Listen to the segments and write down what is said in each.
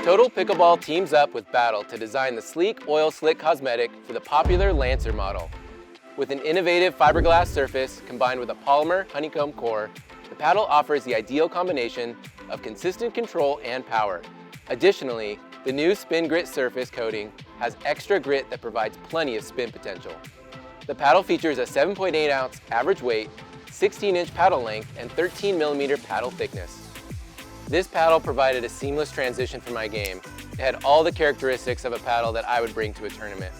Total Pickleball teams up with Baddle to design the sleek oil slick cosmetic for the popular Lancer model. With an innovative fiberglass surface combined with a polymer honeycomb core, the paddle offers the ideal combination of consistent control and power. Additionally, the new SpinGrit surface coating has extra grit that provides plenty of spin potential. The paddle features a 7.8 ounce average weight, 16-inch paddle length, and 13mm paddle thickness. This paddle provided a seamless transition for my game. It had all the characteristics of a paddle that I would bring to a tournament.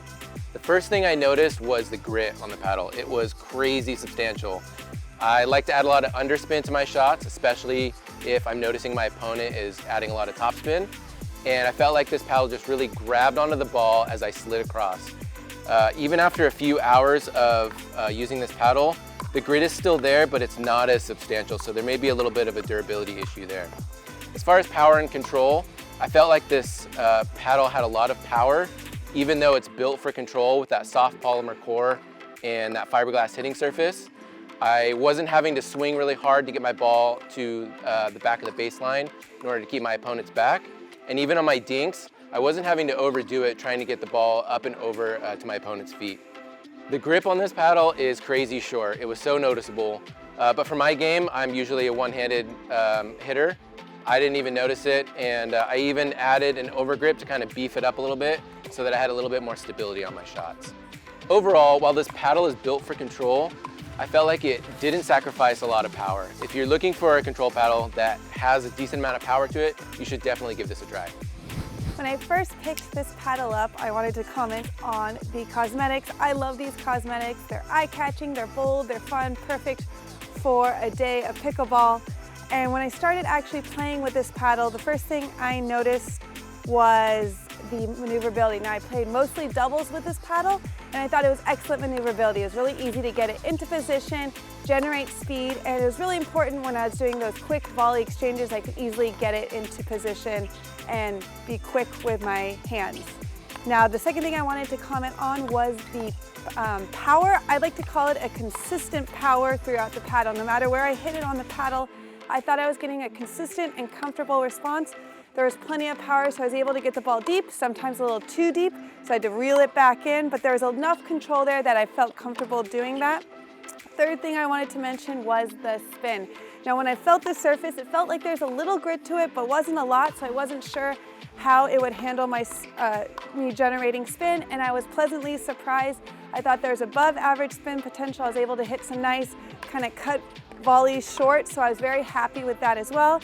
The first thing I noticed was the grit on the paddle. It was crazy substantial. I like to add a lot of underspin to my shots, especially if I'm noticing my opponent is adding a lot of topspin. And I felt like this paddle just really grabbed onto the ball as I slid across. Even after a few hours of using this paddle, the grit is still there, but it's not as substantial, so there may be a little bit of a durability issue there. As far as power and control, I felt like this paddle had a lot of power, even though it's built for control with that soft polymer core and that fiberglass hitting surface. I wasn't having to swing really hard to get my ball to the back of the baseline in order to keep my opponent's back. And even on my dinks, I wasn't having to overdo it trying to get the ball up and over to my opponent's feet. The grip on this paddle is crazy short. It was so noticeable. But for my game, I'm usually a one-handed hitter. I didn't even notice it, and I even added an overgrip to kind of beef it up a little bit so that I had a little bit more stability on my shots. Overall, while this paddle is built for control, I felt like it didn't sacrifice a lot of power. If you're looking for a control paddle that has a decent amount of power to it, you should definitely give this a try. When I first picked this paddle up, I wanted to comment on the cosmetics. I love these cosmetics. They're eye-catching, they're bold, they're fun, perfect for a day of pickleball. And when I started actually playing with this paddle, the first thing I noticed was the maneuverability. Now, I played mostly doubles with this paddle, and I thought it was excellent maneuverability. It was really easy to get it into position, generate speed, and it was really important when I was doing those quick volley exchanges, I could easily get it into position and be quick with my hands. Now, the second thing I wanted to comment on was the power. I like to call it a consistent power throughout the paddle. No matter where I hit it on the paddle, I thought I was getting a consistent and comfortable response. There was plenty of power, so I was able to get the ball deep, sometimes a little too deep, so I had to reel it back in, but there was enough control there that I felt comfortable doing that. Third thing I wanted to mention was the spin. Now, when I felt the surface, it felt like there's a little grit to it, but wasn't a lot, so I wasn't sure how it would handle my me generating spin, and I was pleasantly surprised. I thought there was above average spin potential. I was able to hit some nice kind of cut volleys short, so I was very happy with that as well.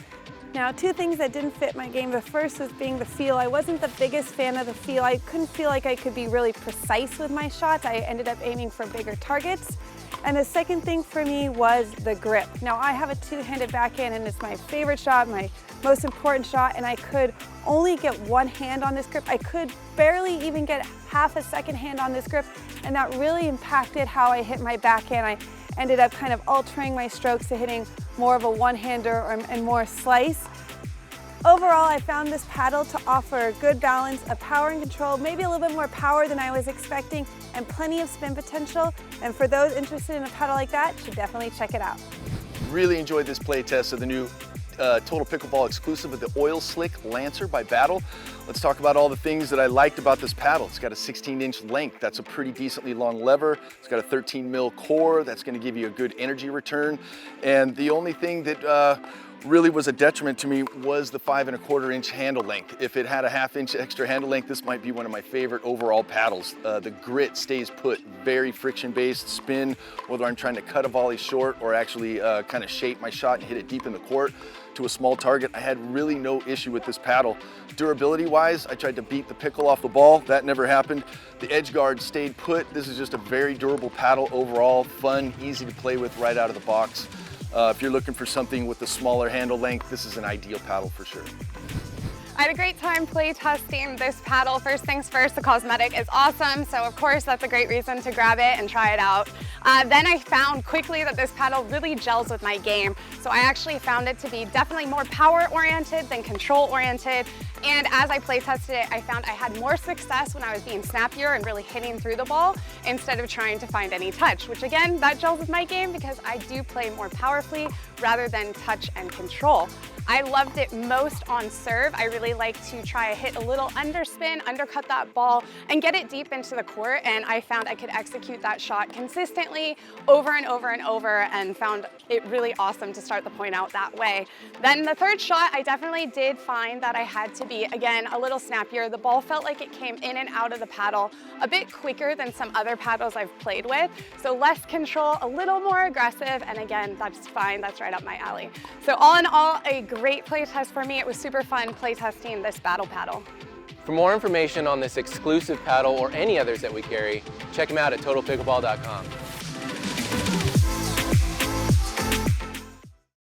Now, two things that didn't fit my game. The first was being the feel. I wasn't the biggest fan of the feel. I couldn't feel like I could be really precise with my shots. I ended up aiming for bigger targets. And the second thing for me was the grip. Now, I have a two-handed backhand, and it's my favorite shot, my most important shot, and I could only get one hand on this grip. I could barely even get half a second hand on this grip, and that really impacted how I hit my backhand. I ended up kind of altering my strokes to hitting more of a one-hander and more slice. Overall, I found this paddle to offer a good balance of power and control, maybe a little bit more power than I was expecting, and plenty of spin potential. And for those interested in a paddle like that, should definitely check it out. Really enjoyed this play test of the new Total Pickleball exclusive with the Oil Slick Lancer by Baddle. Let's talk about all the things that I liked about this paddle. It's got a 16-inch length. That's a pretty decently long lever. It's got a 13mm core. That's going to give you a good energy return. And the only thing that really was a detriment to me was the 5 1/4-inch handle length. If it had a 1/2 inch extra handle length, this might be one of my favorite overall paddles. The grit stays put, very friction-based spin, whether I'm trying to cut a volley short or actually kind of shape my shot and hit it deep in the court to a small target. I had really no issue with this paddle. Durability-wise, I tried to beat the pickle off the ball. That never happened. The edge guard stayed put. This is just a very durable paddle overall, fun, easy to play with right out of the box. If you're looking for something with a smaller handle length, this is an ideal paddle for sure. I had a great time play testing this paddle. First things first, the cosmetic is awesome, so of course that's a great reason to grab it and try it out. Then I found quickly that this paddle really gels with my game, so I actually found it to be definitely more power-oriented than control-oriented. And as I play tested it, I found I had more success when I was being snappier and really hitting through the ball instead of trying to find any touch, which again, that gels with my game because I do play more powerfully rather than touch and control. I loved it most on serve. I really like to try hit a little underspin, undercut that ball, and get it deep into the court, and I found I could execute that shot consistently over and over and over, and found it really awesome to start the point out that way. Then the third shot, I definitely did find that I had to be, again, a little snappier. The ball felt like it came in and out of the paddle a bit quicker than some other paddles I've played with, so less control, a little more aggressive, and again, that's fine, that's right up my alley. So all in all, a great play test for me. It was super fun play testing this Baddle paddle. For more information on this exclusive paddle or any others that we carry, check them out at totalpickleball.com.